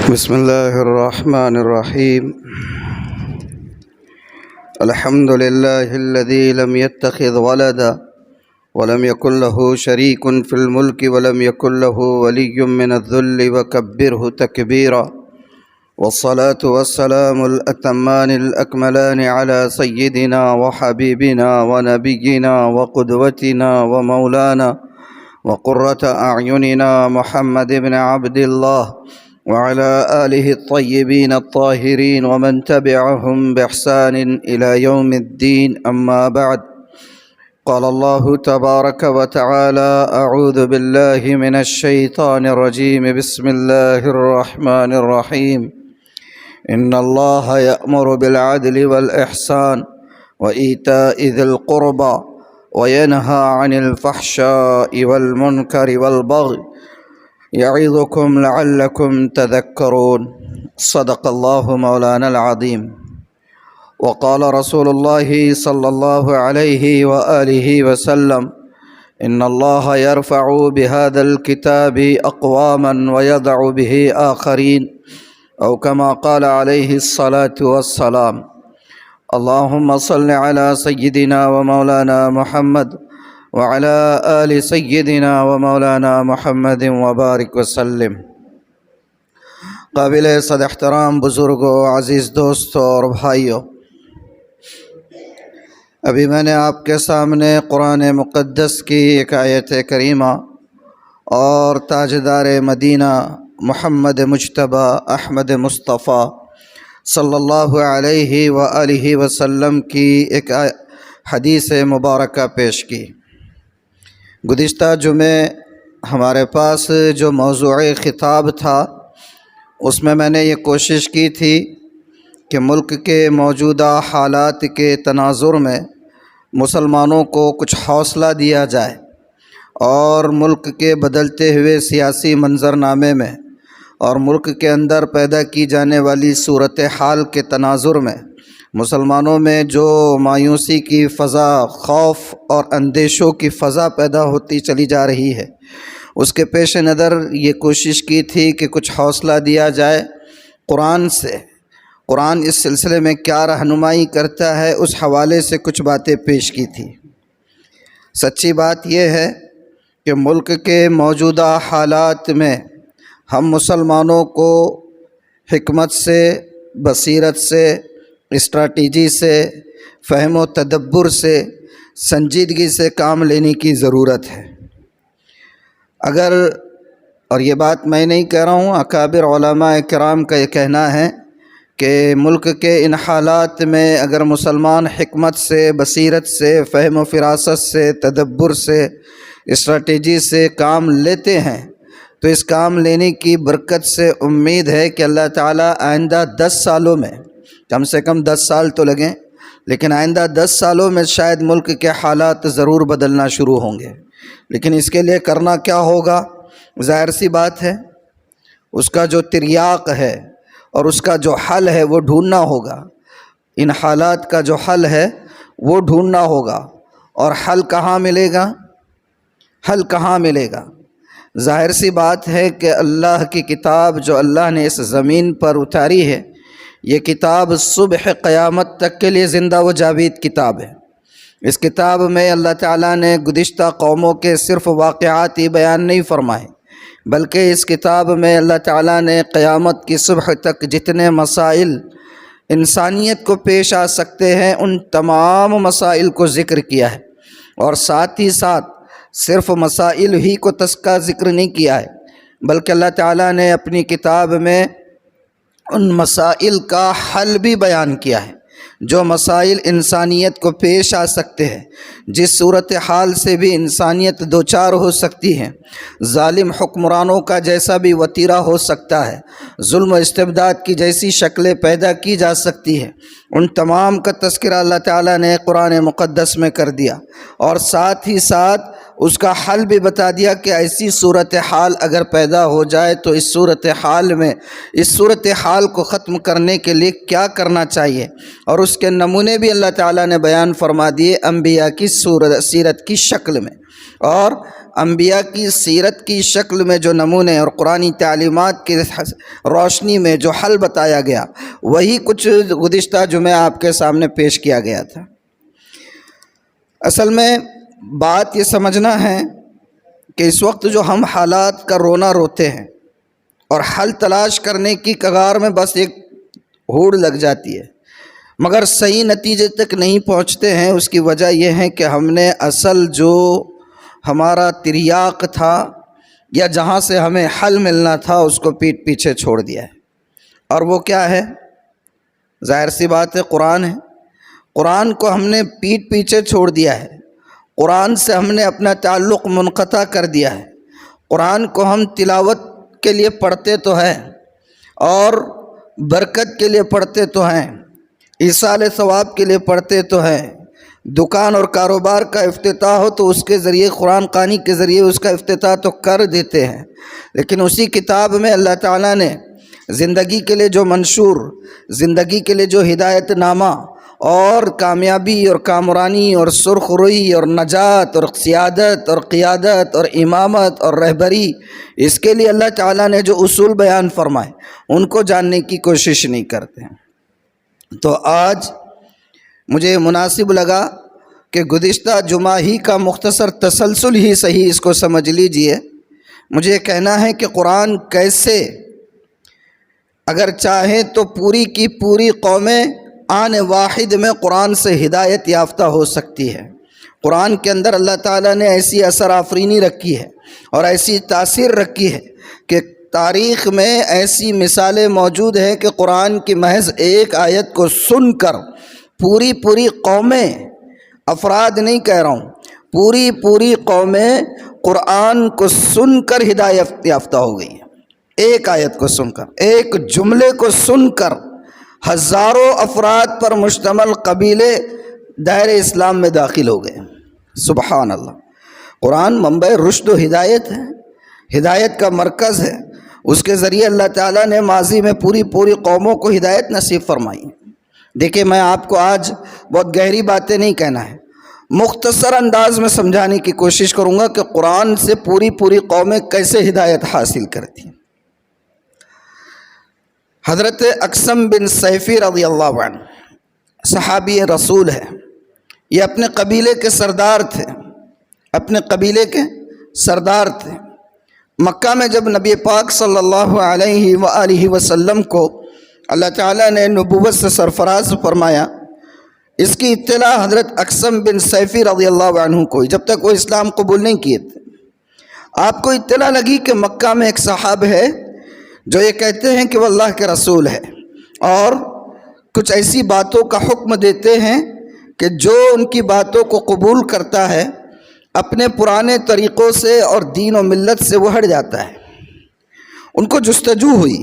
بسم الله الرحمن الرحيم. الحمد لله الذي لم يتخذ ولدا ولم يكن له شريك في الملك ولم يكن له ولي من الذل وكبره تكبيرا، والصلاة والسلام الأتمان الأكملان على سيدنا وحبيبنا ونبينا وقدوتنا ومولانا وقرة أعيننا محمد بن عبد الله وعلى آله الطيبين الطاهرين ومن تبعهم بإحسان إلى يوم الدين، أما بعد. قال الله تبارك وتعالى: أعوذ بالله من الشيطان الرجيم، بسم الله الرحمن الرحيم. إن الله يأمر بالعدل والإحسان وإيتاء ذي القربى وينهى عن الفحشاء والمنكر والبغي يعظكم لعلكم تذكرون. صدق الله مولانا العظيم. وقال رسول الله صلى الله عليه وآله وسلم: إن الله يرفع بهذا الكتاب أقواما ويضع به آخرين، أو كما قال عليه الصلاة والسلام. اللهم صل على سيدنا ومولانا محمد وعلى آل سيدنا ومولانا محمد وبارک وسلم. قابل صد احترام بزرگوں، عزیز دوستوں اور بھائیوں، ابھی میں نے آپ کے سامنے قرآن مقدس کی ایک آیت کریمہ اور تاجدار مدینہ محمد مجتبی احمد مصطفیٰ صلی اللہ علیہ وآلہ وسلم کی ایک حدیث مبارکہ پیش کی. گزشتہ جمعے ہمارے پاس جو موضوع خطاب تھا، اس میں نے یہ کوشش کی تھی کہ ملک کے موجودہ حالات کے تناظر میں مسلمانوں کو کچھ حوصلہ دیا جائے، اور ملک کے بدلتے ہوئے سیاسی منظرنامے میں اور ملک کے اندر پیدا کی جانے والی صورتحال کے تناظر میں مسلمانوں میں جو مایوسی کی فضا، خوف اور اندیشوں کی فضا پیدا ہوتی چلی جا رہی ہے، اس کے پیش نظر یہ کوشش کی تھی کہ کچھ حوصلہ دیا جائے قرآن سے. قرآن اس سلسلے میں کیا رہنمائی کرتا ہے، اس حوالے سے کچھ باتیں پیش کی تھی. سچی بات یہ ہے کہ ملک کے موجودہ حالات میں ہم مسلمانوں کو حکمت سے، بصیرت سے، اسٹریٹجی سے، فہم و تدبر سے، سنجیدگی سے کام لینے کی ضرورت ہے. اگر، اور یہ بات میں نہیں کہہ رہا ہوں، اکابر علماء کرام کا یہ کہنا ہے کہ ملک کے ان حالات میں اگر مسلمان حکمت سے، بصیرت سے، فہم و فراست سے، تدبر سے، اسٹریٹجی سے کام لیتے ہیں تو اس کام لینے کی برکت سے امید ہے کہ اللہ تعالیٰ آئندہ 10 سالوں میں، کم سے کم 10 سال تو لگیں، لیکن آئندہ 10 سالوں میں شاید ملک کے حالات ضرور بدلنا شروع ہوں گے. لیکن اس کے لیے کرنا کیا ہوگا؟ ظاہر سی بات ہے، اس کا جو تریاق ہے اور اس کا جو حل ہے وہ ڈھونڈنا ہوگا. ان حالات کا جو حل ہے وہ ڈھونڈنا ہوگا. اور حل کہاں ملے گا؟ حل کہاں ملے گا؟ ظاہر سی بات ہے کہ اللہ کی کتاب جو اللہ نے اس زمین پر اتاری ہے، یہ کتاب صبح قیامت تک کے لیے زندہ و جاوید کتاب ہے. اس کتاب میں اللہ تعالیٰ نے گزشتہ قوموں کے صرف واقعات ہی بیان نہیں فرمائے، بلکہ اس کتاب میں اللہ تعالیٰ نے قیامت کی صبح تک جتنے مسائل انسانیت کو پیش آ سکتے ہیں ان تمام مسائل کو ذکر کیا ہے. اور ساتھ ہی ساتھ صرف مسائل ہی کو کا ذکر نہیں کیا ہے، بلکہ اللہ تعالیٰ نے اپنی کتاب میں ان مسائل کا حل بھی بیان کیا ہے. جو مسائل انسانیت کو پیش آ سکتے ہیں، جس صورتحال سے بھی انسانیت دوچار ہو سکتی ہے، ظالم حکمرانوں کا جیسا بھی وتیرہ ہو سکتا ہے، ظلم و استبداد کی جیسی شکلیں پیدا کی جا سکتی ہیں، ان تمام کا تذکرہ اللہ تعالیٰ نے قرآن مقدس میں کر دیا. اور ساتھ ہی ساتھ اس کا حل بھی بتا دیا کہ ایسی صورتحال اگر پیدا ہو جائے تو اس صورتحال کو ختم کرنے کے لیے کیا کرنا چاہیے، اور اس کے نمونے بھی اللہ تعالیٰ نے بیان فرما دیے انبیاء کی سیرت کی شکل میں۔ اور انبیاء کی سیرت کی شکل میں جو نمونے اور قرآنی تعلیمات کی روشنی میں جو حل بتایا گیا، وہی کچھ گزشتہ جمعہ آپ کے سامنے پیش کیا گیا تھا۔ اصل میں بات یہ سمجھنا ہے کہ اس وقت جو ہم حالات کا رونا روتے ہیں اور حل تلاش کرنے کی کگار میں بس ایک ہوڑ لگ جاتی ہے مگر صحیح نتیجے تک نہیں پہنچتے ہیں، اس کی وجہ یہ ہے کہ ہم نے اصل جو ہمارا تریاق تھا یا جہاں سے ہمیں حل ملنا تھا اس کو پیٹ پیچھے چھوڑ دیا ہے۔ اور وہ کیا ہے؟ ظاہر سی بات ہے، قرآن ہے۔ قرآن کو ہم نے پیٹ پیچھے چھوڑ دیا ہے، قرآن سے ہم نے اپنا تعلق منقطع کر دیا ہے۔ قرآن کو ہم تلاوت کے لیے پڑھتے تو ہیں اور برکت کے لیے پڑھتے تو ہیں، ایصال ثواب کے لیے پڑھتے تو ہیں، دکان اور کاروبار کا افتتاح ہو تو اس کے ذریعے قرآن خوانی کے ذریعے اس کا افتتاح تو کر دیتے ہیں، لیکن اسی کتاب میں اللہ تعالیٰ نے زندگی کے لیے جو منشور، زندگی کے لیے جو ہدایت نامہ اور کامیابی اور کامرانی اور سرخ روئی اور نجات اور سیادت اور قیادت اور امامت اور رہبری، اس کے لیے اللہ تعالیٰ نے جو اصول بیان فرمائے ان کو جاننے کی کوشش نہیں کرتے ہیں۔ تو آج مجھے مناسب لگا کہ گزشتہ جمعہ ہی کا مختصر تسلسل ہی صحیح اس کو سمجھ لیجئے۔ مجھے کہنا ہے کہ قرآن کیسے اگر چاہیں تو پوری کی پوری قومیں آن واحد میں قرآن سے ہدایت یافتہ ہو سکتی ہے۔ قرآن کے اندر اللہ تعالیٰ نے ایسی اثر آفرینی رکھی ہے اور ایسی تاثیر رکھی ہے کہ تاریخ میں ایسی مثالیں موجود ہیں کہ قرآن کی محض ایک آیت کو سن کر پوری قومیں، افراد نہیں کہہ رہا ہوں، پوری قومیں قرآن کو سن کر ہدایت یافتہ ہو گئی ہیں۔ ایک آیت کو سن کر، ایک جملے کو سن کر ہزاروں افراد پر مشتمل قبیلے دائرہ اسلام میں داخل ہو گئے۔ سبحان اللہ! قرآن منبع رشد و ہدایت ہے، ہدایت کا مرکز ہے۔ اس کے ذریعے اللہ تعالیٰ نے ماضی میں پوری قوموں کو ہدایت نصیب فرمائی۔ دیکھیں، میں آپ کو آج بہت گہری باتیں نہیں کہنا ہے، مختصر انداز میں سمجھانے کی کوشش کروں گا کہ قرآن سے پوری قومیں کیسے ہدایت حاصل کرتی ہیں۔ حضرت اقسم بن سیفی رضی اللہ عنہ صحابی رسول ہے، یہ اپنے قبیلے کے سردار تھے۔ مکہ میں جب نبی پاک صلی اللہ علیہ وآلہ وسلم کو اللہ تعالیٰ نے نبوت سے سرفراز فرمایا، اس کی اطلاع حضرت اقسم بن سیفی رضی اللہ عنہ کو، جب تک وہ اسلام قبول نہیں کیے تھے، آپ کو اطلاع لگی کہ مکہ میں ایک صحاب ہے جو یہ کہتے ہیں کہ وہ اللہ کے رسول ہے اور کچھ ایسی باتوں کا حکم دیتے ہیں کہ جو ان کی باتوں کو قبول کرتا ہے اپنے پرانے طریقوں سے اور دین و ملت سے وہ ہٹ جاتا ہے۔ ان کو جستجو ہوئی،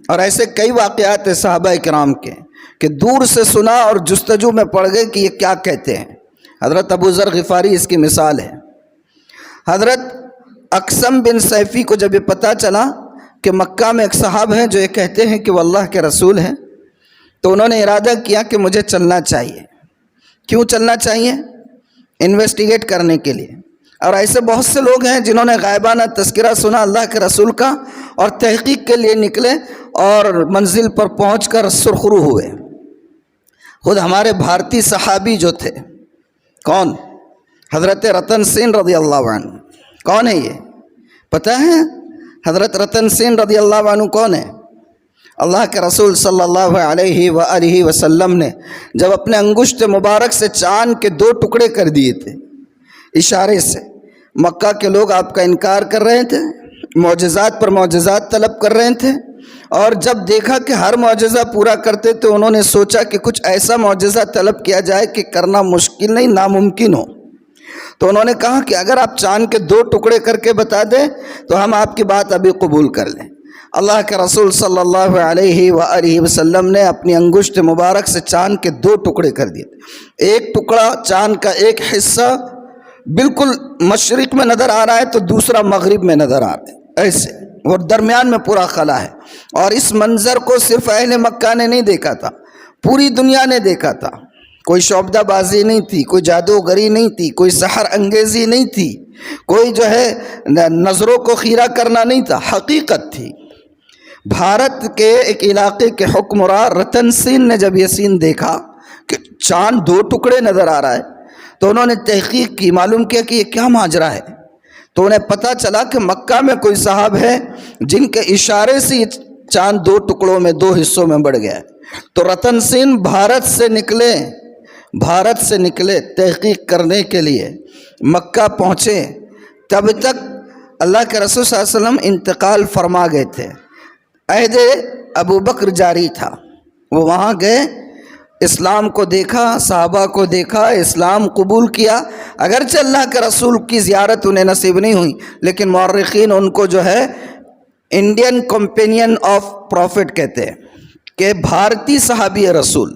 اور ایسے کئی واقعات ہیں صحابہ کرام کے کہ دور سے سنا اور جستجو میں پڑ گئے کہ یہ کیا کہتے ہیں۔ حضرت ابو ذر غفاری اس کی مثال ہے۔ حضرت اقسم بن سیفی کو جب یہ پتہ چلا کہ مکہ میں ایک صحاب ہیں جو یہ کہتے ہیں کہ وہ اللہ کے رسول ہیں، تو انہوں نے ارادہ کیا کہ مجھے چلنا چاہیے۔ کیوں چلنا چاہیے؟ انویسٹیگیٹ کرنے کے لیے۔ اور ایسے بہت سے لوگ ہیں جنہوں نے غائبانہ تذکرہ سنا اللہ کے رسول کا اور تحقیق کے لیے نکلے اور منزل پر پہنچ کر سرخرو ہوئے۔ خود ہمارے بھارتی صحابی جو تھے، کون؟ حضرت رتن سین رضی اللہ عنہ۔ کون ہے یہ؟ پتہ ہے حضرت رتن سین رضی اللہ عنہ کون ہے؟ اللہ کے رسول صلی اللہ علیہ وآلہ وسلم نے جب اپنے انگشت مبارک سے چاند کے 2 ٹکڑے کر دیے تھے اشارے سے، مکہ کے لوگ آپ کا انکار کر رہے تھے، معجزات پر معجزات طلب کر رہے تھے، اور جب دیکھا کہ ہر معجزہ پورا کرتے تو انہوں نے سوچا کہ کچھ ایسا معجزہ طلب کیا جائے کہ کرنا مشکل نہیں، ناممکن ہو۔ تو انہوں نے کہا کہ اگر آپ چاند کے 2 ٹکڑے کر کے بتا دیں تو ہم آپ کی بات ابھی قبول کر لیں۔ اللہ کے رسول صلی اللہ علیہ وآلہ وسلم نے اپنی انگشت مبارک سے چاند کے 2 ٹکڑے کر دیے۔ ایک ٹکڑا چاند کا ایک حصہ بالکل مشرق میں نظر آ رہا ہے تو دوسرا مغرب میں نظر آ رہا ہے، ایسے، اور درمیان میں پورا خلا ہے۔ اور اس منظر کو صرف اہل مکہ نے نہیں دیکھا تھا، پوری دنیا نے دیکھا تھا۔ کوئی شعبدہ بازی نہیں تھی، کوئی جادوگری نہیں تھی، کوئی سحر انگیزی نہیں تھی، کوئی جو ہے نظروں کو خیرہ کرنا نہیں تھا، حقیقت تھی۔ بھارت کے ایک علاقے کے حکمراں رتن سین نے جب یہ سین دیکھا کہ چاند دو ٹکڑے نظر آ رہا ہے تو انہوں نے تحقیق کی، معلوم کیا کہ یہ کیا ماجرا ہے۔ تو انہیں پتہ چلا کہ مکہ میں کوئی صاحب ہے جن کے اشارے سے یہ چاند دو ٹکڑوں میں، دو حصوں میں بڑھ گیا ہے۔ تو رتن سین بھارت سے نکلے تحقیق کرنے کے لیے، مکہ پہنچے۔ تب تک اللہ کے رسول صلی اللہ علیہ وسلم انتقال فرما گئے تھے، عہد ابو بکر جاری تھا۔ وہ وہاں گئے، اسلام کو دیکھا، صحابہ کو دیکھا، اسلام قبول کیا۔ اگرچہ اللہ کے رسول کی زیارت انہیں نصیب نہیں ہوئی، لیکن مورخین ان کو جو ہے انڈین کمپینین آف پروفٹ کہتے ہیں، کہ بھارتی صحابی رسول۔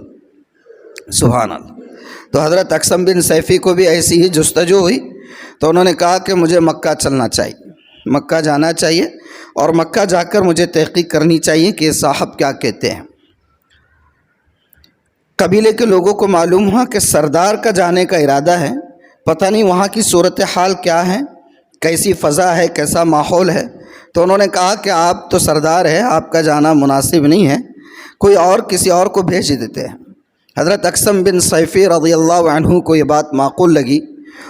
سبحان اللہ۔ تو حضرت اقسم بن سیفی کو بھی ایسی ہی جستجو ہوئی، تو انہوں نے کہا کہ مجھے مکہ چلنا چاہیے، مکہ جانا چاہیے، اور مکہ جا کر مجھے تحقیق کرنی چاہیے کہ یہ صاحب کیا کہتے ہیں۔ قبیلے کے لوگوں کو معلوم ہوا کہ سردار کا جانے کا ارادہ ہے، پتہ نہیں وہاں کی صورتحال کیا ہے، کیسی فضا ہے، کیسا ماحول ہے۔ تو انہوں نے کہا کہ آپ تو سردار ہیں، آپ کا جانا مناسب نہیں ہے، کوئی اور کسی اور کو بھیج دیتے ہیں۔ حضرت اقسم بن سیفی رضی اللہ عنہ کو یہ بات معقول لگی،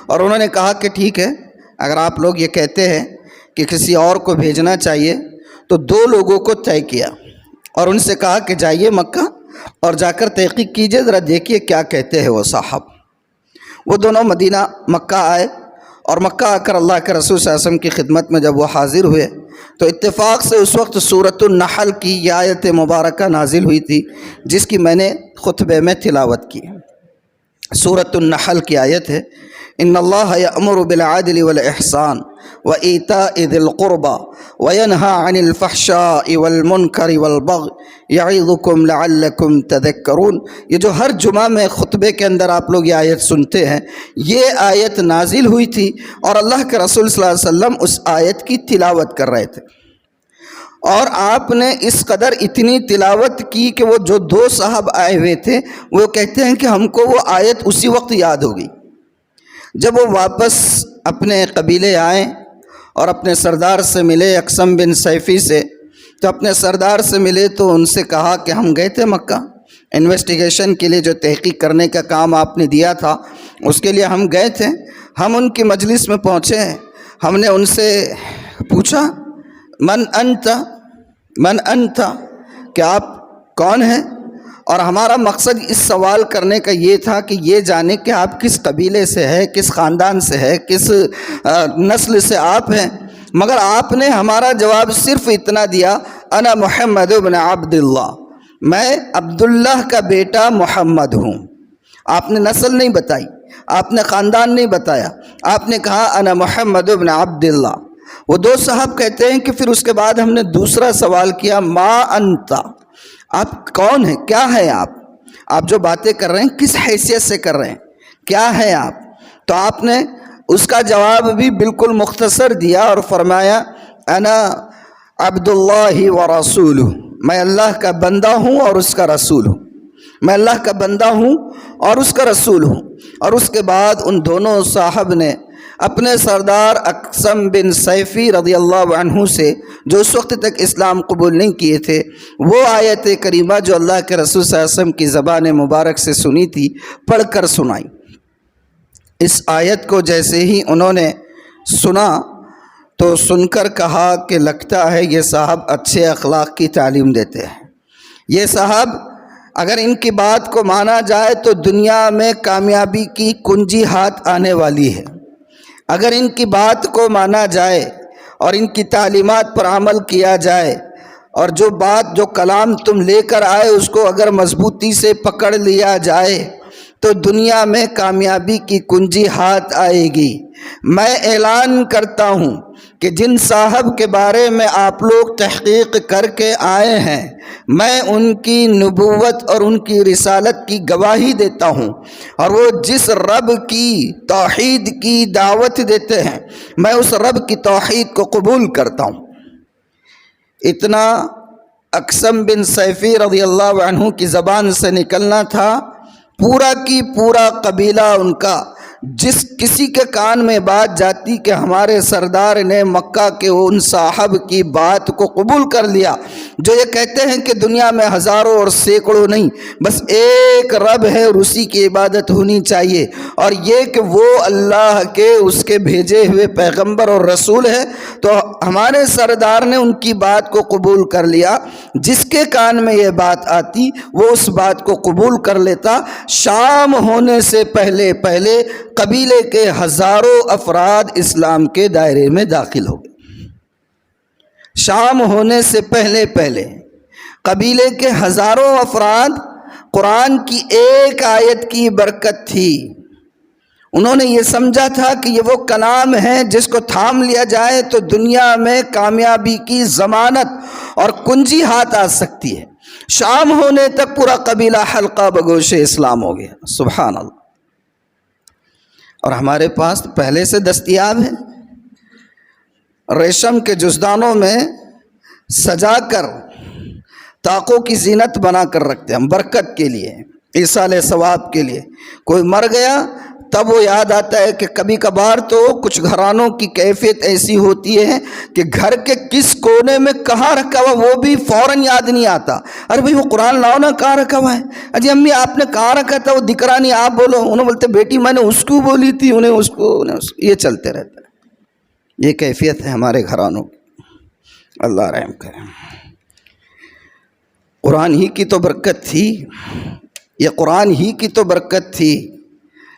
اور انہوں نے کہا کہ ٹھیک ہے، اگر آپ لوگ یہ کہتے ہیں کہ کسی اور کو بھیجنا چاہیے، تو دو لوگوں کو طے کیا اور ان سے کہا کہ جائیے مکہ اور جا کر تحقیق کیجئے، ذرا دیکھیے کیا کہتے ہیں وہ صاحب۔ وہ دونوں مکہ آئے، اور مکہ آ کر اللہ کے رسول صلی اللہ علیہ وسلم کی خدمت میں جب وہ حاضر ہوئے تو اتفاق سے اس وقت سورۃ النحل کی یہ آیت مبارکہ نازل ہوئی تھی جس کی میں نے خطبے میں تلاوت کی۔ سورۃ النحل کی آیت ہے، ان اللہ یأمر بالعدل والاحسان وایتاء ذی القربى وینہی عن الفحشاء والمنکر والبغی یعظکم لعلکم تذکرون۔ یہ جو ہر جمعہ میں خطبے کے اندر آپ لوگ یہ آیت سنتے ہیں، یہ آیت نازل ہوئی تھی، اور اللہ کے رسول صلی اللہ علیہ وسلم اس آیت کی تلاوت کر رہے تھے، اور آپ نے اس قدر اتنی تلاوت کی کہ وہ جو دو صاحب آئے ہوئے تھے وہ کہتے ہیں کہ ہم کو وہ آیت اسی وقت یاد ہو گئی۔ جب وہ واپس اپنے قبیلے آئے اور اپنے سردار سے ملے، اقسم بن سیفی سے، تو اپنے سردار سے ملے تو ان سے کہا کہ ہم گئے تھے مکہ انویسٹیگیشن کے لیے، جو تحقیق کرنے کا کام آپ نے دیا تھا اس کے لیے ہم گئے تھے۔ ہم ان کی مجلس میں پہنچے، ہم نے ان سے پوچھا من انت، کہ آپ کون ہیں؟ اور ہمارا مقصد اس سوال کرنے کا یہ تھا کہ یہ جانے کہ آپ کس قبیلے سے ہے، کس خاندان سے ہے، کس نسل سے آپ ہیں۔ مگر آپ نے ہمارا جواب صرف اتنا دیا، انا محمد بن عبداللہ، میں عبداللہ کا بیٹا محمد ہوں۔ آپ نے نسل نہیں بتائی، آپ نے خاندان نہیں بتایا، آپ نے کہا انا محمد بن عبداللہ۔ وہ دو صاحب کہتے ہیں کہ پھر اس کے بعد ہم نے دوسرا سوال کیا، ما انت، آپ کون ہیں، کیا ہیں آپ جو باتیں کر رہے ہیں کس حیثیت سے کر رہے ہیں، کیا ہیں آپ؟ تو آپ نے اس کا جواب بھی بالکل مختصر دیا اور فرمایا انا عبداللہ ورسولہ، میں اللہ کا بندہ ہوں اور اس کا رسول ہوں، میں اللہ کا بندہ ہوں اور اس کا رسول ہوں۔ اور اس کے بعد ان دونوں صاحب نے اپنے سردار اقسم بن سیفی رضی اللہ عنہ سے، جو اس وقت تک اسلام قبول نہیں کیے تھے، وہ آیت کریمہ جو اللہ کے رسول صلی اللہ علیہ وسلم کی زبان مبارک سے سنی تھی پڑھ کر سنائی۔ اس آیت کو جیسے ہی انہوں نے سنا تو سن کر کہا کہ لگتا ہے یہ صاحب اچھے اخلاق کی تعلیم دیتے ہیں، یہ صاحب اگر ان کی بات کو مانا جائے تو دنیا میں کامیابی کی کنجی ہاتھ آنے والی ہے۔ اگر ان کی بات کو مانا جائے اور ان کی تعلیمات پر عمل کیا جائے، اور جو کلام تم لے کر آئے اس کو اگر مضبوطی سے پکڑ لیا جائے تو دنیا میں کامیابی کی کنجی ہاتھ آئے گی۔ میں اعلان کرتا ہوں کہ جن صاحب کے بارے میں آپ لوگ تحقیق کر کے آئے ہیں میں ان کی نبوت اور ان کی رسالت کی گواہی دیتا ہوں، اور وہ جس رب کی توحید کی دعوت دیتے ہیں میں اس رب کی توحید کو قبول کرتا ہوں۔ اتنا اقسم بن سیفی رضی اللہ عنہ کی زبان سے نکلنا تھا، پورا کی پورا قبیلہ ان کا جس کسی کے کان میں بات جاتی کہ ہمارے سردار نے مکہ کے ان صاحب کی بات کو قبول کر لیا جو یہ کہتے ہیں کہ دنیا میں ہزاروں اور سینکڑوں نہیں، بس ایک رب ہے اور اسی کی عبادت ہونی چاہیے، اور یہ کہ وہ اللہ کے اس کے بھیجے ہوئے پیغمبر اور رسول ہے، تو ہمارے سردار نے ان کی بات کو قبول کر لیا۔ جس کے کان میں یہ بات آتی وہ اس بات کو قبول کر لیتا۔ شام ہونے سے پہلے پہلے قبیلے کے ہزاروں افراد اسلام کے دائرے میں داخل ہو گئے۔ شام ہونے سے پہلے پہلے قبیلے کے ہزاروں افراد، قرآن کی ایک آیت کی برکت تھی، انہوں نے یہ سمجھا تھا کہ یہ وہ کلام ہے جس کو تھام لیا جائے تو دنیا میں کامیابی کی ضمانت اور کنجی ہاتھ آ سکتی ہے۔ شام ہونے تک پورا قبیلہ حلقہ بگوش اسلام ہو گیا، سبحان اللہ۔ اور ہمارے پاس پہلے سے دستیاب ہے، ریشم کے جزدانوں میں سجا کر طاقوں کی زینت بنا کر رکھتے ہیں ہم، برکت کے لیے، ایصال ثواب کے لیے۔ کوئی مر گیا تب وہ یاد آتا ہے کہ کبھی کبھار تو کچھ گھرانوں کی کیفیت ایسی ہوتی ہے کہ گھر کے کس کونے میں کہاں رکھا ہوا وہ بھی فوراً یاد نہیں آتا۔ ارے بھائی وہ قرآن لاؤ نا، کہاں رکھا ہوا ہے؟ اجی امی آپ نے کہاں رکھا تھا؟ وہ دکھ رہا نہیں، آپ بولو۔ انہوں بولتے بیٹی میں نے اس کو بولی تھی، انہیں اس کو، یہ چلتے رہتا ہے۔ یہ کیفیت ہے ہمارے گھرانوں کی، اللہ رحم کرے۔ قرآن ہی کی تو برکت تھی، یہ قرآن ہی کی تو برکت تھی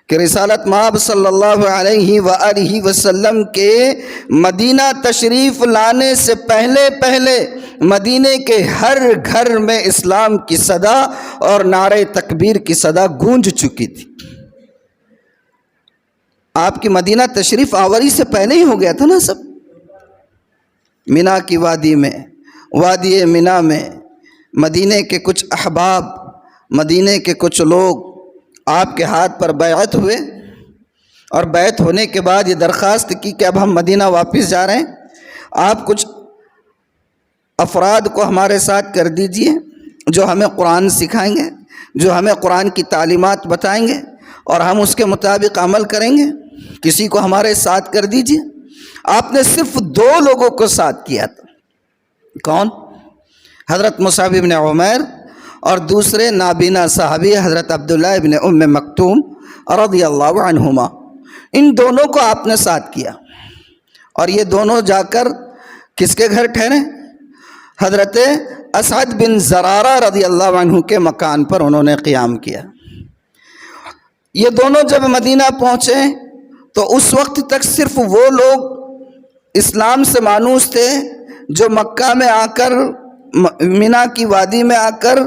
کہ رسالت مآب صلی اللہ علیہ وآلہ وسلم کے مدینہ تشریف لانے سے پہلے پہلے مدینے کے ہر گھر میں اسلام کی صدا اور نعرہ تکبیر کی صدا گونج چکی تھی۔ آپ کی مدینہ تشریف آوری سے پہلے ہی ہو گیا تھا نا سب۔ مینا کی وادی میں، وادی مینا میں مدینے کے کچھ احباب، مدینے کے کچھ لوگ آپ کے ہاتھ پر بیعت ہوئے، اور بیعت ہونے کے بعد یہ درخواست کی کہ اب ہم مدینہ واپس جا رہے ہیں، آپ کچھ افراد کو ہمارے ساتھ کر دیجئے جو ہمیں قرآن سکھائیں گے، جو ہمیں قرآن کی تعلیمات بتائیں گے اور ہم اس کے مطابق عمل کریں گے، کسی کو ہمارے ساتھ کر دیجئے۔ آپ نے صرف 2 لوگوں کو ساتھ کیا تھا، کون؟ حضرت مصعب بن عمیر اور دوسرے نابینا صحابی حضرت عبداللہ ابن ام مکتوم رضی اللہ عنہما، ان دونوں کو آپ نے ساتھ کیا، اور یہ دونوں جا کر کس کے گھر ٹھہرے؟ حضرت اسعد بن زرارہ رضی اللہ عنہ کے مکان پر انہوں نے قیام کیا۔ یہ دونوں جب مدینہ پہنچے تو اس وقت تک صرف وہ لوگ اسلام سے مانوس تھے جو مکہ میں آ کر، مینا کی وادی میں آ کر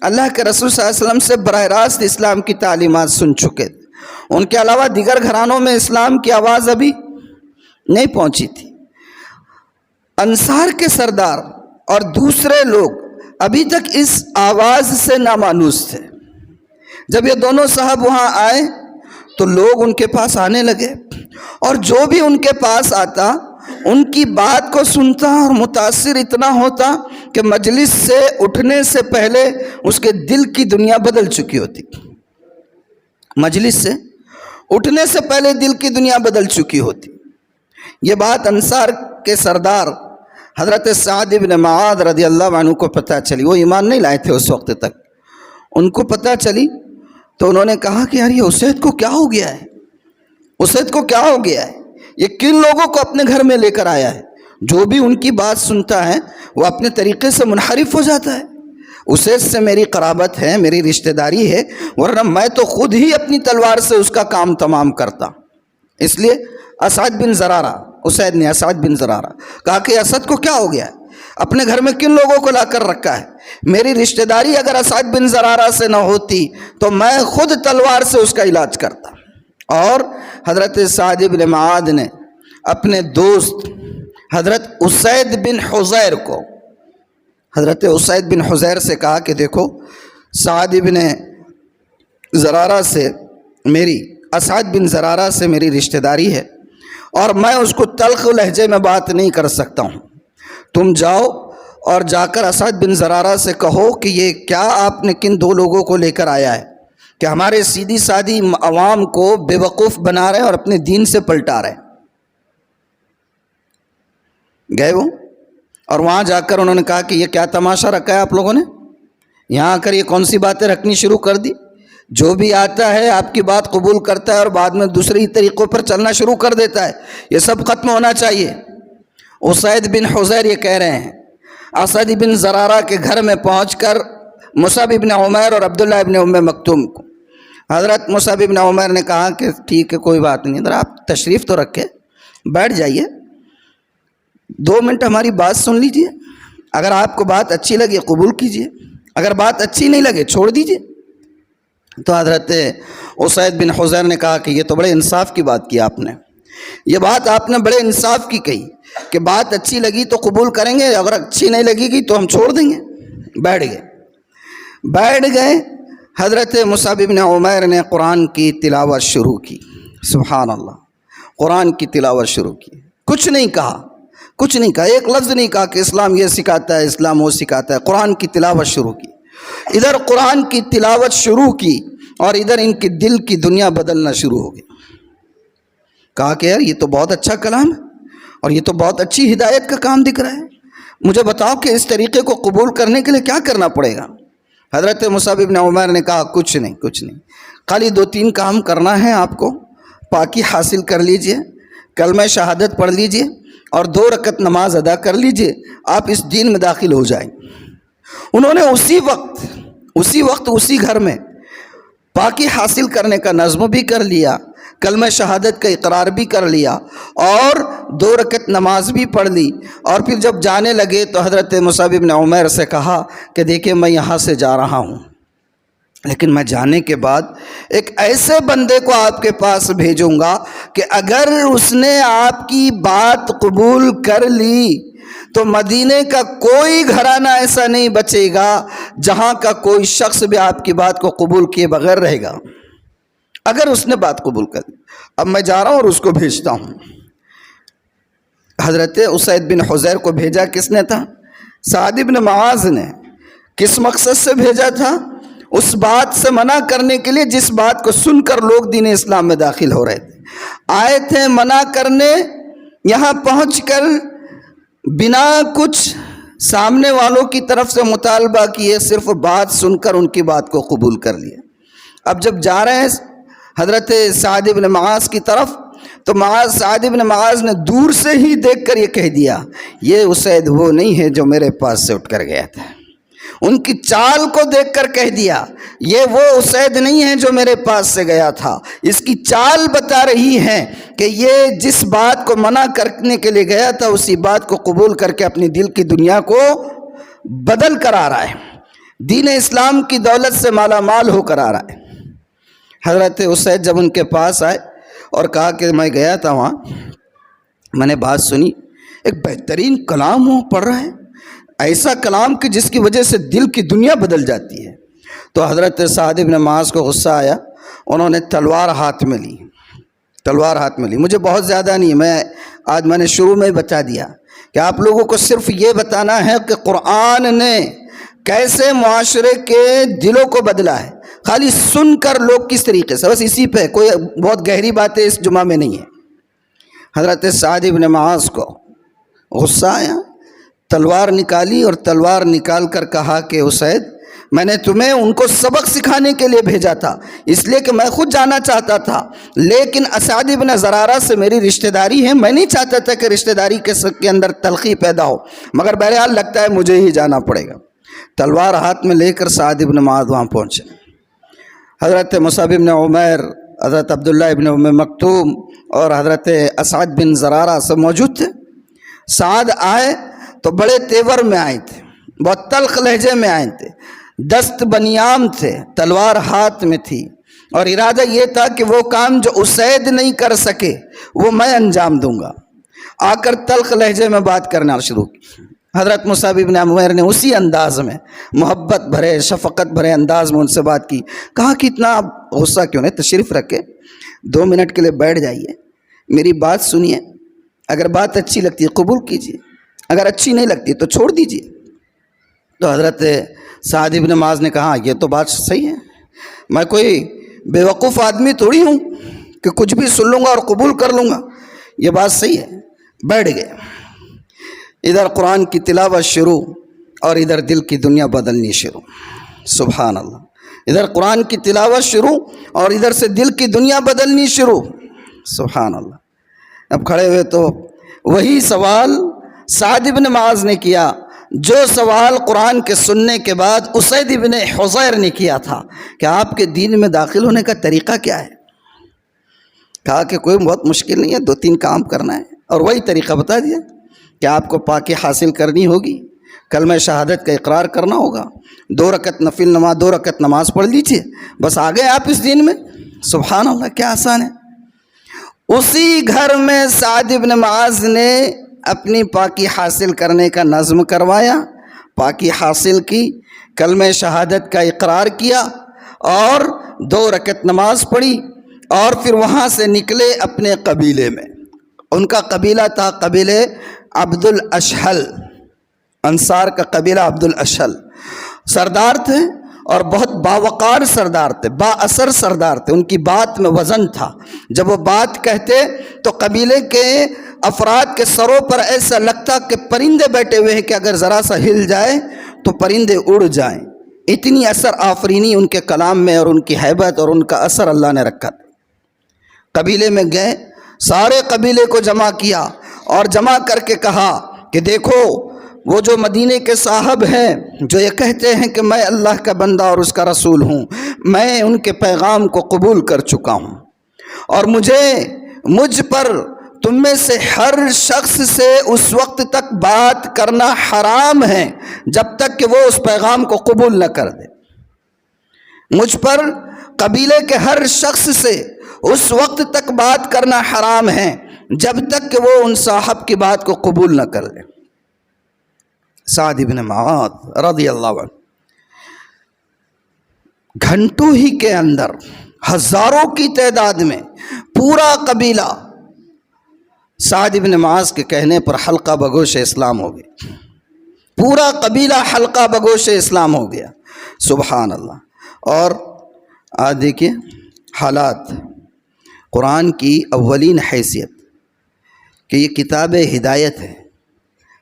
اللہ کے رسول صلی اللہ علیہ وسلم سے براہ راست اسلام کی تعلیمات سن چکے تھے۔ ان کے علاوہ دیگر گھرانوں میں اسلام کی آواز ابھی نہیں پہنچی تھی۔ انصار کے سردار اور دوسرے لوگ ابھی تک اس آواز سے نامانوس تھے۔ جب یہ دونوں صاحب وہاں آئے تو لوگ ان کے پاس آنے لگے، اور جو بھی ان کے پاس آتا ان کی بات کو سنتا اور متاثر اتنا ہوتا کہ مجلس سے اٹھنے سے پہلے اس کے دل کی دنیا بدل چکی ہوتی۔ مجلس سے اٹھنے سے پہلے دل کی دنیا بدل چکی ہوتی۔ یہ بات انصار کے سردار حضرت سعد بن معاذ رضی اللہ عنہ کو پتہ چلی، وہ ایمان نہیں لائے تھے اس وقت تک، ان کو پتہ چلی تو انہوں نے کہا کہ یار یہ اسید کو کیا ہو گیا ہے، اسید کو کیا ہو گیا ہے، یہ کن لوگوں کو اپنے گھر میں لے کر آیا ہے؟ جو بھی ان کی بات سنتا ہے وہ اپنے طریقے سے منحرف ہو جاتا ہے۔ اسید سے میری قرابت ہے، میری رشتہ داری ہے، ورنہ میں تو خود ہی اپنی تلوار سے اس کا کام تمام کرتا۔ اس لیے اسعد بن زرارہ، اسید نے اسعد بن زرارہ کہا کہ اسد کو کیا ہو گیا ہے، اپنے گھر میں کن لوگوں کو لا کر رکھا ہے؟ میری رشتہ داری اگر اسعد بن زرارہ سے نہ ہوتی تو میں خود تلوار سے اس کا علاج کرتا۔ اور حضرت سعد بن معاذ نے اپنے دوست حضرت اسید بن حضیر کو، حضرت اسید بن حضیر سے کہا کہ دیکھو سعد بن زرارہ سے اسعد بن زرارہ سے میری رشتہ داری ہے اور میں اس کو تلخ لہجے میں بات نہیں کر سکتا ہوں، تم جاؤ اور جا کر اسعد بن زرارہ سے کہو کہ یہ کیا آپ نے کن دو لوگوں کو لے کر آیا ہے کہ ہمارے سیدھی سادی عوام کو بے وقوف بنا رہے ہیں اور اپنے دین سے پلٹا رہے ہیں۔ گئے وہ اور وہاں جا کر انہوں نے کہا کہ یہ کیا تماشا رکھا ہے آپ لوگوں نے، یہاں آ کر یہ کون سی باتیں رکھنی شروع کر دی، جو بھی آتا ہے آپ کی بات قبول کرتا ہے اور بعد میں دوسرے طریقوں پر چلنا شروع کر دیتا ہے، یہ سب ختم ہونا چاہیے۔ اسید بن حضیر یہ کہہ رہے ہیں، اسد بن زرارہ کے گھر میں پہنچ کر مصعب بن عمیر اور عبداللہ بن ام مکتوم کو، حضرت مصعب بن عمیر نے کہا کہ ٹھیک ہے کوئی بات نہیں، ذرا آپ تشریف تو رکھے، بیٹھ جائیے، 2 منٹ ہماری بات سن لیجئے، اگر آپ کو بات اچھی لگے قبول کیجئے، اگر بات اچھی نہیں لگے چھوڑ دیجئے۔ تو حضرت اسید بن حضیر نے کہا کہ یہ تو بڑے انصاف کی بات کی آپ نے، یہ بات آپ نے بڑے انصاف کی کہی کہ بات اچھی لگی تو قبول کریں گے، اگر اچھی نہیں لگے گی تو ہم چھوڑ دیں گے۔ بیٹھ گئے حضرت مصعب بن عمیر نے قرآن کی تلاوت شروع کی، سبحان اللہ، قرآن کی تلاوت شروع کی، کچھ نہیں کہا، ایک لفظ نہیں کہا کہ اسلام یہ سکھاتا ہے، اسلام وہ سکھاتا ہے، قرآن کی تلاوت شروع کی۔ ادھر قرآن کی تلاوت شروع کی اور ادھر ان کے دل کی دنیا بدلنا شروع ہو گئی۔ کہا کہ یار یہ تو بہت اچھا کلام ہے اور یہ تو بہت اچھی ہدایت کا کام دکھ رہا ہے، مجھے بتاؤ کہ اس طریقے کو قبول کرنے کے لیے کیا کرنا پڑے گا؟ حضرت مصعب بن عمیر نے کہا کچھ نہیں، خالی 2-3 کام کرنا ہے آپ کو، پاکی حاصل کر لیجئے، کلمہ شہادت پڑھ لیجئے اور 2 رکعت نماز ادا کر لیجئے، آپ اس دین میں داخل ہو جائیں۔ انہوں نے اسی وقت اسی گھر میں پاکی حاصل کرنے کا نظم بھی کر لیا، کلمہ شہادت کا اقرار بھی کر لیا اور 2 رکعت نماز بھی پڑھ لی، اور پھر جب جانے لگے تو حضرت مصعب بن عمیر سے کہا کہ دیکھیں میں یہاں سے جا رہا ہوں، لیکن میں جانے کے بعد ایک ایسے بندے کو آپ کے پاس بھیجوں گا کہ اگر اس نے آپ کی بات قبول کر لی تو مدینے کا کوئی گھرانہ ایسا نہیں بچے گا جہاں کا کوئی شخص بھی آپ کی بات کو قبول کیے بغیر رہے گا، اگر اس نے بات قبول کر لی۔ اب میں جا رہا ہوں اور اس کو بھیجتا ہوں۔ حضرت اسید بن حضیر کو بھیجا کس نے تھا؟ سعد بن معاذ نے۔ کس مقصد سے بھیجا تھا؟ اس بات سے منع کرنے کے لیے جس بات کو سن کر لوگ دین اسلام میں داخل ہو رہے تھے، آئے تھے منع کرنے، یہاں پہنچ کر بنا کچھ سامنے والوں کی طرف سے مطالبہ کیے صرف بات سن کر ان کی بات کو قبول کر لیا۔ اب جب جا رہے ہیں حضرت سعد بن معاذ کی طرف تو سعد بن معاذ نے دور سے ہی دیکھ کر یہ کہہ دیا یہ اسید وہ نہیں ہے جو میرے پاس سے اٹھ کر گیا تھا، ان کی چال کو دیکھ کر کہہ دیا یہ وہ اسید نہیں ہے جو میرے پاس سے گیا تھا، اس کی چال بتا رہی ہے کہ یہ جس بات کو منع کرنے کے لیے گیا تھا اسی بات کو قبول کر کے اپنی دل کی دنیا کو بدل کر آ رہا ہے، دین اسلام کی دولت سے مالا مال ہو کر آ رہا ہے۔ حضرت اسید جب ان کے پاس آئے اور کہا کہ میں گیا تھا وہاں، میں نے بات سنی، ایک بہترین کلام وہ پڑھ رہا ہے، ایسا کلام کہ جس کی وجہ سے دل کی دنیا بدل جاتی ہے۔ تو حضرت سعد بن معاذ کو غصہ آیا، انہوں نے تلوار ہاتھ میں لی، مجھے بہت زیادہ نہیں، میں نے شروع میں بتا دیا کہ آپ لوگوں کو صرف یہ بتانا ہے کہ قرآن نے کیسے معاشرے کے دلوں کو بدلا ہے، خالی سن کر لوگ کس طریقے سے، بس اسی پہ، کوئی بہت گہری باتیں اس جمعہ میں نہیں ہے۔ حضرت سعد بن معاذ کو غصہ آیا، تلوار نکالی اور تلوار نکال کر کہا کہ اسید میں نے تمہیں ان کو سبق سکھانے کے لیے بھیجا تھا، اس لیے کہ میں خود جانا چاہتا تھا، لیکن اسعد بن زرارہ سے میری رشتہ داری ہے، میں نہیں چاہتا تھا کہ رشتہ داری کے اندر تلخی پیدا ہو، مگر بہرحال لگتا ہے مجھے ہی جانا پڑے گا۔ تلوار ہاتھ میں لے کر سعد بن معاذ وہاں پہنچے۔ حضرت مصعب بن عمیر، حضرت عبداللہ بن ام مکتوم اور حضرت اسعد بن زرارہ سب موجود تھے۔ سعد آئے تو بڑے تیور میں آئے تھے، بہت تلخ لہجے میں آئے تھے، دست بنیام تھے، تلوار ہاتھ میں تھی، اور ارادہ یہ تھا کہ وہ کام جو اسید نہیں کر سکے وہ میں انجام دوں گا۔ آ کر تلخ لہجے میں بات کرنا شروع کی۔ حضرت مصعب ابن عمیر نے اسی انداز میں محبت بھرے شفقت بھرے انداز میں ان سے بات کی۔ کہا کہ اتنا آپ غصہ کیوں نہیں، تشریف رکھے 2 منٹ کے لیے بیٹھ جائیے، میری بات سنیے، اگر بات اچھی لگتی ہے قبول کیجیے، اگر اچھی نہیں لگتی تو چھوڑ دیجیے۔ تو حضرت سعد ابن معاذ نے کہا یہ تو بات صحیح ہے، میں کوئی بیوقوف آدمی تھوڑی ہوں کہ کچھ بھی سن لوں گا اور قبول کر لوں گا، یہ بات صحیح ہے۔ بیٹھ گئے، ادھر قرآن کی تلاوت شروع اور ادھر دل کی دنیا بدلنی شروع۔ سبحان اللہ، ادھر قرآن کی تلاوت شروع اور ادھر سے دل کی دنیا بدلنی شروع۔ سبحان اللہ۔ اب کھڑے ہوئے تو وہی سوال سعد ابن معاذ نے کیا جو سوال قرآن کے سننے کے بعد اسید ابن حضیر نے کیا تھا کہ آپ کے دین میں داخل ہونے کا طریقہ کیا ہے؟ کہا کہ کوئی بہت مشکل نہیں ہے، 2-3 کام کرنا ہے، اور وہی طریقہ بتا دیا کہ آپ کو پاکی حاصل کرنی ہوگی، کلمہ شہادت کا اقرار کرنا ہوگا، 2 رکعت نفل نماز 2 رکعت نماز پڑھ لیجیے، بس آ گئے آپ اس دین میں۔ سبحان اللہ، کیا آسان ہے۔ اسی گھر میں سعد ابن معاذ نے اپنی پاکی حاصل کرنے کا نظم کروایا، پاکی حاصل کی، کلمہ شہادت کا اقرار کیا اور 2 رکعت نماز پڑھی، اور پھر وہاں سے نکلے اپنے قبیلے میں۔ ان کا قبیلہ تھا قبیلے عبد الاشہل، انصار کا قبیلہ عبد الاشہل، سردار تھے اور بہت باوقار سردار تھے، با اثر سردار تھے، ان کی بات میں وزن تھا، جب وہ بات کہتے تو قبیلے کے افراد کے سروں پر ایسا لگتا کہ پرندے بیٹھے ہوئے ہیں کہ اگر ذرا سا ہل جائے تو پرندے اڑ جائیں، اتنی اثر آفرینی ان کے کلام میں اور ان کی ہیبت اور ان کا اثر اللہ نے رکھا تھا۔ قبیلے میں گئے، سارے قبیلے کو جمع کیا اور جمع کر کے کہا کہ دیکھو وہ جو مدینے کے صاحب ہیں جو یہ کہتے ہیں کہ میں اللہ کا بندہ اور اس کا رسول ہوں، میں ان کے پیغام کو قبول کر چکا ہوں، اور مجھ پر تم میں سے ہر شخص سے اس وقت تک بات کرنا حرام ہے جب تک کہ وہ اس پیغام کو قبول نہ کر دے۔ مجھ پر قبیلے کے ہر شخص سے اس وقت تک بات کرنا حرام ہے جب تک کہ وہ ان صاحب کی بات کو قبول نہ کر لے۔ سعد ابن معاذ رضی اللہ عنہ گھنٹوں ہی کے اندر ہزاروں کی تعداد میں پورا قبیلہ سعد ابن معاذ کے کہنے پر حلقہ بگوش اسلام ہو گیا، پورا قبیلہ حلقہ بگوش اسلام ہو گیا۔ سبحان اللہ۔ اور آج دیکھیے حالات، قرآن کی اولین حیثیت کہ یہ کتاب ہدایت ہے۔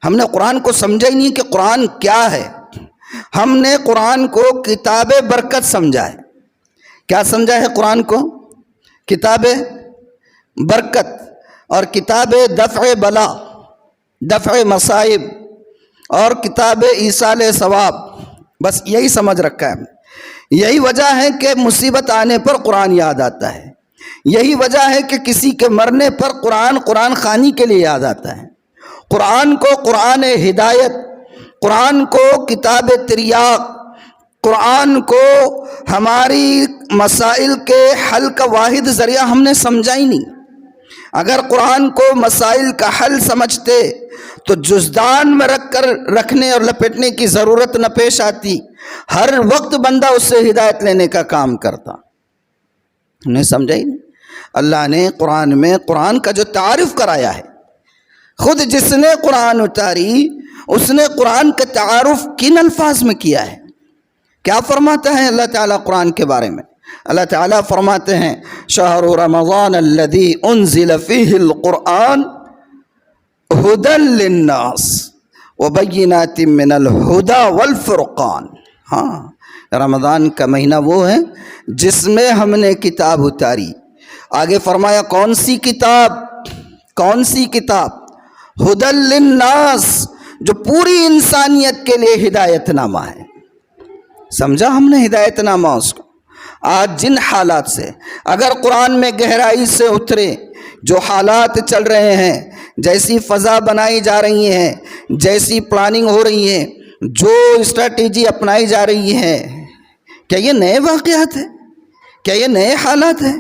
ہم نے قرآن کو سمجھا ہی نہیں کہ قرآن کیا ہے، ہم نے قرآن کو کتاب برکت سمجھا ہے۔ کیا سمجھا ہے قرآن کو؟ کتاب برکت اور کتاب دفع بلا، دفع مصائب اور کتاب ایصال ثواب، بس یہی سمجھ رکھا ہے۔ یہی وجہ ہے کہ مصیبت آنے پر قرآن یاد آتا ہے، یہی وجہ ہے کہ کسی کے مرنے پر قرآن خوانی کے لیے یاد آتا ہے۔ قرآن کو قرآن ہدایت، قرآن کو کتاب تریاق، قرآن کو ہماری مسائل کے حل کا واحد ذریعہ ہم نے سمجھا ہی نہیں۔ اگر قرآن کو مسائل کا حل سمجھتے تو جزدان میں رکھنے اور لپیٹنے کی ضرورت نہ پیش آتی، ہر وقت بندہ اس سے ہدایت لینے کا کام کرتا۔ ہم نے سمجھا ہی نہیں۔ اللہ نے قرآن میں قرآن کا جو تعارف کرایا ہے، خود جس نے قرآن اتاری اس نے قرآن کا تعارف کن الفاظ میں کیا ہے؟ کیا فرماتا ہے اللہ تعالیٰ قرآن کے بارے میں؟ اللہ تعالیٰ فرماتے ہیں شہر رمضان الذی انزل فیہ القرآن ہدی للناس وبینات من الہدی والفرقان۔ ہاں، رمضان کا مہینہ وہ ہے جس میں ہم نے کتاب اتاری۔ آگے فرمایا کون سی کتاب؟ کون سی کتاب؟ ہدی للناس، جو پوری انسانیت کے لیے ہدایت نامہ ہے۔ سمجھا ہم نے ہدایت نامہ اس کو؟ آج جن حالات سے اگر قرآن میں گہرائی سے اترے، جو حالات چل رہے ہیں، جیسی فضا بنائی جا رہی ہیں، جیسی پلاننگ ہو رہی ہے، جو اسٹریٹجی اپنائی جا رہی ہے، کیا یہ نئے واقعات ہیں؟ کیا یہ نئے حالات ہیں؟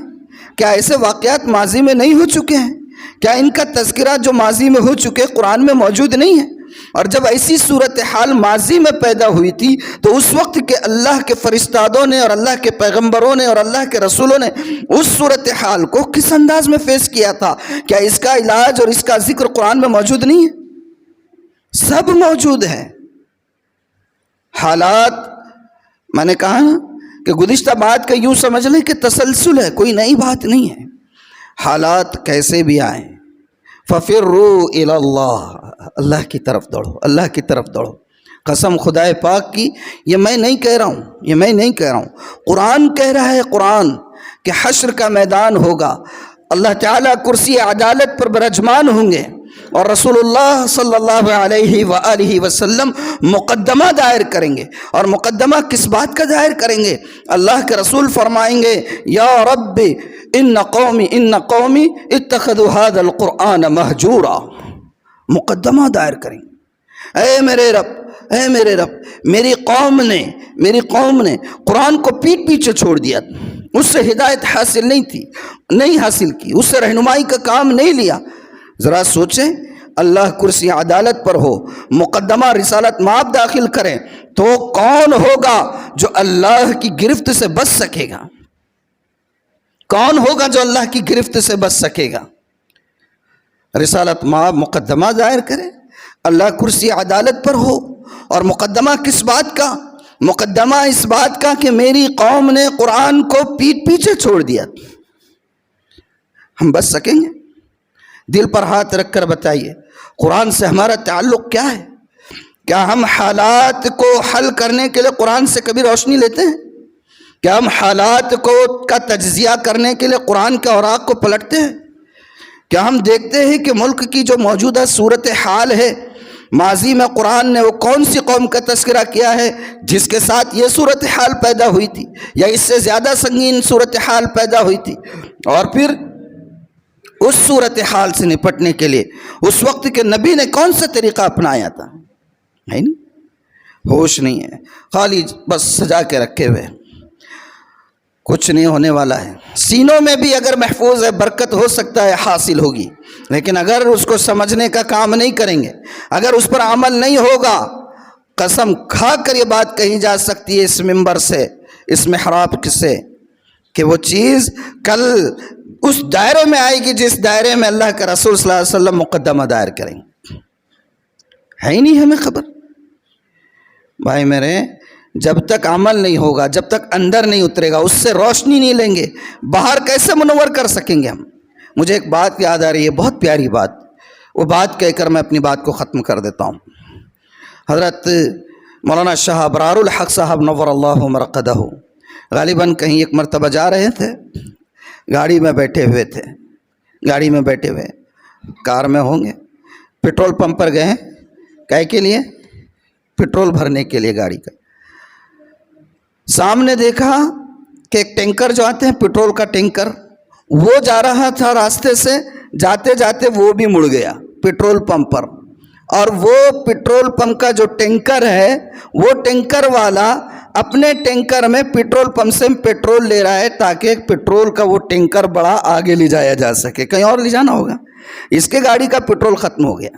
کیا ایسے واقعات ماضی میں نہیں ہو چکے ہیں؟ کیا ان کا تذکرہ جو ماضی میں ہو چکے قرآن میں موجود نہیں ہے؟ اور جب ایسی صورتحال ماضی میں پیدا ہوئی تھی تو اس وقت کے اللہ کے فرشتادوں نے اور اللہ کے پیغمبروں نے اور اللہ کے رسولوں نے اس صورتحال کو کس انداز میں فیس کیا تھا؟ کیا اس کا علاج اور اس کا ذکر قرآن میں موجود نہیں ہے؟ سب موجود ہے۔ حالات، میں نے کہا نا کہ گزشتہ بات کا یوں سمجھ لیں کہ تسلسل ہے، کوئی نئی بات نہیں ہے۔ حالات کیسے بھی آئیں، فَفِرُّوا إِلَى اللَّهِ، اللہ کی طرف دوڑو، اللہ کی طرف دوڑو۔ قسم خدائے پاک کی، یہ میں نہیں کہہ رہا ہوں، قرآن کہہ رہا ہے، قرآن کہ حشر کا میدان ہوگا، اللہ تعالیٰ کرسی عدالت پر برجمان ہوں گے، اور رسول اللہ صلی اللہ علیہ وآلہ وسلم مقدمہ دائر کریں گے۔ اور مقدمہ کس بات کا دائر کریں گے؟ اللہ کے رسول فرمائیں گے یا رب ان قومی اتخذوا هذا القرآن مہجورا۔ مقدمہ دائر کریں گے، اے میرے رب، میری قوم نے قرآن کو پیٹ پیچھے چھوڑ دیا، اس سے ہدایت حاصل نہیں حاصل کی، اس سے رہنمائی کا کام نہیں لیا۔ ذرا سوچیں، اللہ کرسی عدالت پر ہو، مقدمہ رسالت مآب داخل کریں تو کون ہوگا جو اللہ کی گرفت سے بچ سکے گا؟ کون ہوگا جو اللہ کی گرفت سے بچ سکے گا؟ رسالت مآب مقدمہ دائر کرے، اللہ کرسی عدالت پر ہو، اور مقدمہ کس بات کا؟ مقدمہ اس بات کا کہ میری قوم نے قرآن کو پیٹ پیچھے چھوڑ دیا۔ ہم بچ سکیں گے؟ دل پر ہاتھ رکھ کر بتائیے، قرآن سے ہمارا تعلق کیا ہے؟ کیا ہم حالات کو حل کرنے کے لیے قرآن سے کبھی روشنی لیتے ہیں؟ کیا ہم حالات کا تجزیہ کرنے کے لیے قرآن کے اوراق کو پلٹتے ہیں؟ کیا ہم دیکھتے ہیں کہ ملک کی جو موجودہ صورتحال ہے، ماضی میں قرآن نے وہ کون سی قوم کا تذکرہ کیا ہے جس کے ساتھ یہ صورتحال پیدا ہوئی تھی، یا اس سے زیادہ سنگین صورتحال پیدا ہوئی تھی، اور پھر اس صورتحال سے نپٹنے کے لیے اس وقت کے نبی نے کون سا طریقہ اپنایا تھا؟ ہے نہیں، ہوش نہیں ہے، خالی بس سجا کے رکھے ہوئے، کچھ نہیں ہونے والا ہے۔ سینوں میں بھی اگر محفوظ ہے، برکت ہو سکتا ہے حاصل ہوگی، لیکن اگر اس کو سمجھنے کا کام نہیں کریں گے، اگر اس پر عمل نہیں ہوگا، قسم کھا کر یہ بات کہی جا سکتی ہے اس منبر سے، اس محراب سے، کہ وہ چیز کل اس دائرے میں آئے گی جس دائرے میں اللہ کے رسول صلی اللہ علیہ وسلم مقدمہ دائر کریں گے۔ ہے ہی نہیں ہمیں خبر بھائی میرے، جب تک عمل نہیں ہوگا، جب تک اندر نہیں اترے گا، اس سے روشنی نہیں لیں گے، باہر کیسے منور کر سکیں گے ہم؟ مجھے ایک بات یاد آ رہی ہے، بہت پیاری بات، وہ بات کہہ کر میں اپنی بات کو ختم کر دیتا ہوں۔ حضرت مولانا شاہ ابرار الحق صاحب نور اللہ مرقدہ غالباً کہیں ایک مرتبہ جا رہے تھے، گاڑی میں بیٹھے ہوئے کار میں ہوں گے، پیٹرول پمپ پر گئے، کائے کے لیے؟ پیٹرول بھرنے کے لیے گاڑی کا۔ سامنے دیکھا کہ ایک ٹینکر جو آتے ہیں پیٹرول کا ٹینکر، وہ جا رہا تھا راستے سے، جاتے جاتے وہ بھی مڑ گیا پیٹرول پمپ پر، اور وہ پیٹرول پمپ کا جو ٹینکر ہے، وہ ٹینکر والا اپنے ٹینکر میں پیٹرول پمپ سے پیٹرول لے رہا ہے تاکہ پیٹرول کا وہ ٹینکر بڑا آگے لے جایا جا سکے، کہیں اور لے جانا ہوگا، اس کے گاڑی کا پیٹرول ختم ہو گیا،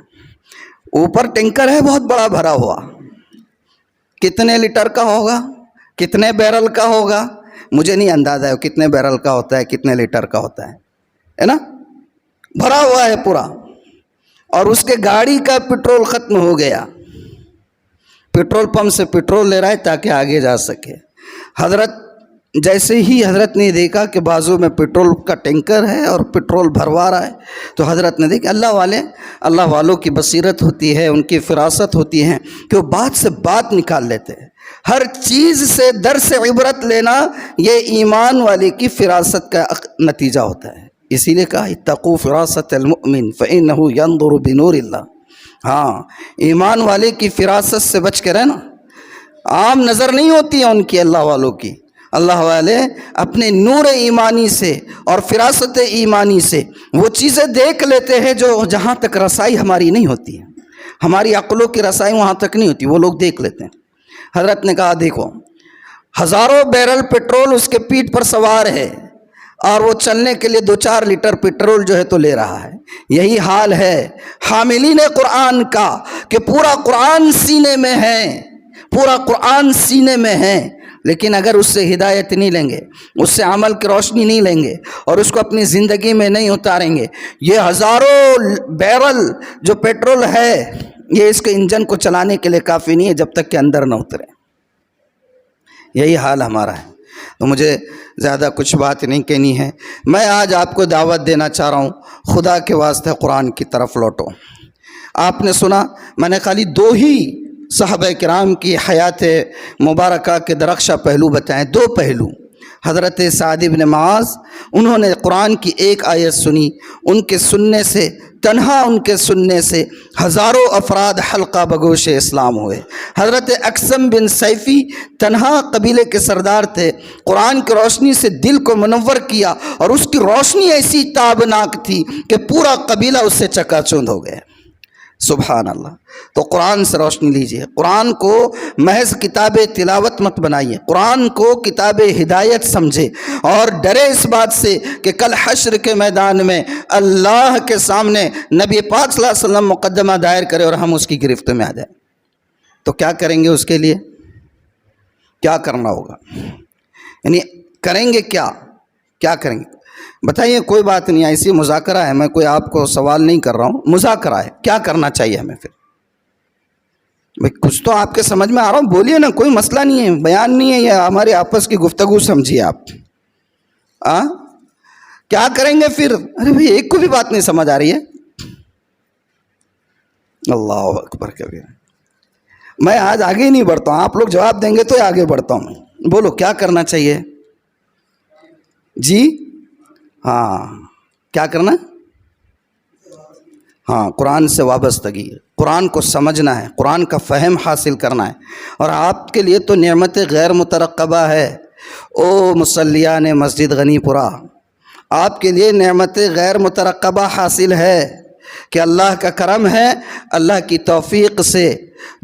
اوپر ٹینکر ہے بہت بڑا بھرا ہوا، کتنے لیٹر کا ہوگا، کتنے بیرل کا ہوگا، مجھے نہیں اندازہ ہے کتنے بیرل کا ہوتا ہے، کتنے لیٹر کا ہوتا ہے نا، بھرا ہوا ہے پورا، اور اس کے گاڑی کا پیٹرول ختم ہو گیا، پیٹرول پمپ سے پیٹرول لے رہا ہے تاکہ آگے جا سکے۔ جیسے ہی حضرت نے دیکھا کہ بازو میں پیٹرول کا ٹینکر ہے اور پیٹرول بھروا رہا ہے، تو حضرت نے دیکھا اللہ والوں کی بصیرت ہوتی ہے، ان کی فراست ہوتی ہے کہ وہ بات سے بات نکال لیتے ہیں، ہر چیز سے درس عبرت لینا یہ ایمان والے کی فراست کا نتیجہ ہوتا ہے۔ اسی لیے کہا اتقوا فراست المؤمن فإنه ينظر بنور اللہ۔ ہاں، ایمان والے کی فراست سے بچ کے رہنا، عام نظر نہیں ہوتی ہے ان کی، اللہ والوں کی، اللہ والے اپنے نور ایمانی سے اور فراست ایمانی سے وہ چیزیں دیکھ لیتے ہیں جو جہاں تک رسائی ہماری نہیں ہوتی ہے، ہماری عقلوں کی رسائی وہاں تک نہیں ہوتی، وہ لوگ دیکھ لیتے ہیں۔ حضرت نے کہا دیکھو، ہزاروں بیرل پیٹرول اس کے پیٹھ پر سوار ہے، اور وہ چلنے کے لیے 2-4 لیٹر پیٹرول جو ہے تو لے رہا ہے۔ یہی حال ہے حاملین قرآن کا کہ پورا قرآن سینے میں ہے، پورا قرآن سینے میں ہے، لیکن اگر اس سے ہدایت نہیں لیں گے، اس سے عمل کی روشنی نہیں لیں گے اور اس کو اپنی زندگی میں نہیں اتاریں گے، یہ ہزاروں بیرل جو پیٹرول ہے یہ اس کے انجن کو چلانے کے لیے کافی نہیں ہے جب تک کہ اندر نہ اترے۔ یہی حال ہمارا ہے۔ تو مجھے زیادہ کچھ بات نہیں کہنی ہے، میں آج آپ کو دعوت دینا چاہ رہا ہوں، خدا کے واسطے قرآن کی طرف لوٹو۔ آپ نے سنا، میں نے خالی 2 ہی صحابہ کرام کی حیات مبارکہ کے درخشاں پہلو بتائیں، 2 پہلو۔ حضرت سعد بن معاذ، انہوں نے قرآن کی ایک آیت سنی، ان کے سننے سے، تنہا ان کے سننے سے ہزاروں افراد حلقہ بگوش اسلام ہوئے۔ حضرت اقسم بن سیفی تنہا قبیلے کے سردار تھے، قرآن کی روشنی سے دل کو منور کیا اور اس کی روشنی ایسی تابناک تھی کہ پورا قبیلہ اس سے چکا چوند ہو گیا۔ سبحان اللہ۔ تو قرآن سے روشنی لیجئے، قرآن کو محض کتاب تلاوت مت بنائیے، قرآن کو کتاب ہدایت سمجھے اور ڈرے اس بات سے کہ کل حشر کے میدان میں اللہ کے سامنے نبی پاک صلی اللہ علیہ وسلم مقدمہ دائر کرے اور ہم اس کی گرفت میں آ جائیں۔ تو کیا کریں گے؟ اس کے لیے کیا کرنا ہوگا؟ یعنی کریں گے کیا کریں گے؟ بتائیے۔ کوئی بات نہیں، ایسی مذاکرہ ہے، میں کوئی آپ کو سوال نہیں کر رہا ہوں، مذاکرہ ہے۔ کیا کرنا چاہیے ہمیں پھر؟ کچھ تو آپ کے سمجھ میں آ رہا ہوں، بولیے نا، کوئی مسئلہ نہیں ہے، بیان نہیں ہے، یہ ہماری آپس کی گفتگو سمجھیے آپ۔ کیا کریں گے پھر؟ ارے بھائی ایک کو بھی بات نہیں سمجھ آ رہی ہے۔ اللہ اکبر کبیر۔ میں آج آگے ہی نہیں بڑھتا ہوں، آپ لوگ جواب دیں گے تو آگے بڑھتا ہوں۔ بولو کیا کرنا چاہیے؟ جی ہاں، کیا کرنا؟ ہاں، قرآن سے وابستگی، قرآن کو سمجھنا ہے، قرآن کا فہم حاصل کرنا ہے۔ اور آپ کے لیے تو نعمت غیر مترقبہ ہے، او مصلیان مسجد غنی پورہ، آپ کے لیے نعمت غیر مترقبہ حاصل ہے کہ اللہ کا کرم ہے، اللہ کی توفیق سے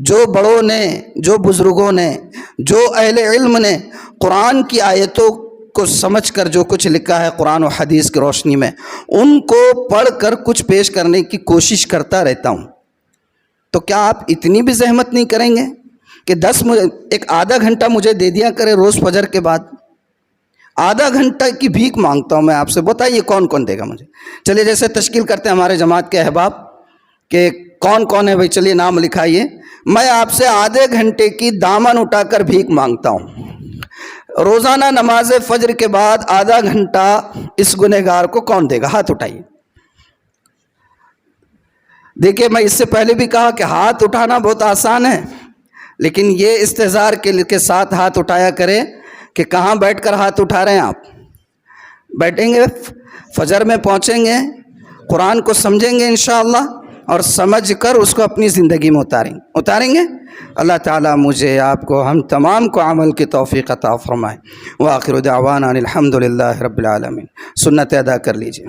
جو بڑوں نے، جو بزرگوں نے، جو اہل علم نے قرآن کی آیتوں کو سمجھ کر جو کچھ لکھا ہے قرآن و حدیث کی روشنی میں، ان کو پڑھ کر کچھ پیش کرنے کی کوشش کرتا رہتا ہوں۔ تو کیا آپ اتنی بھی زحمت نہیں کریں گے کہ ایک آدھا گھنٹہ مجھے دے دیا کرے روز فجر کے بعد؟ آدھا گھنٹہ کی بھیک مانگتا ہوں میں آپ سے، بتائیے کون کون دے گا مجھے؟ چلیے جیسے تشکیل کرتے ہیں ہمارے جماعت کے احباب کہ کون کون ہے بھائی، چلیے نام لکھائیے۔ میں آپ سے آدھے گھنٹے کی دامن اٹھا کر بھیک مانگتا ہوں، روزانہ نماز فجر کے بعد آدھا گھنٹہ اس گنہگار کو کون دے گا؟ ہاتھ اٹھائیے۔ دیکھیے، میں اس سے پہلے بھی کہا کہ ہاتھ اٹھانا بہت آسان ہے، لیکن یہ استحضار کے ساتھ ہاتھ اٹھایا کرے کہ کہاں بیٹھ کر ہاتھ اٹھا رہے ہیں آپ؟ بیٹھیں گے، فجر میں پہنچیں گے، قرآن کو سمجھیں گے انشاءاللہ، اور سمجھ کر اس کو اپنی زندگی میں اتاریں گے۔ اللہ تعالیٰ مجھے، آپ کو، ہم تمام کو عمل کی توفیق عطا فرمائے۔ وآخر دعوانا الحمد للہ رب العالمین۔ سنت ادا کر لیجیے۔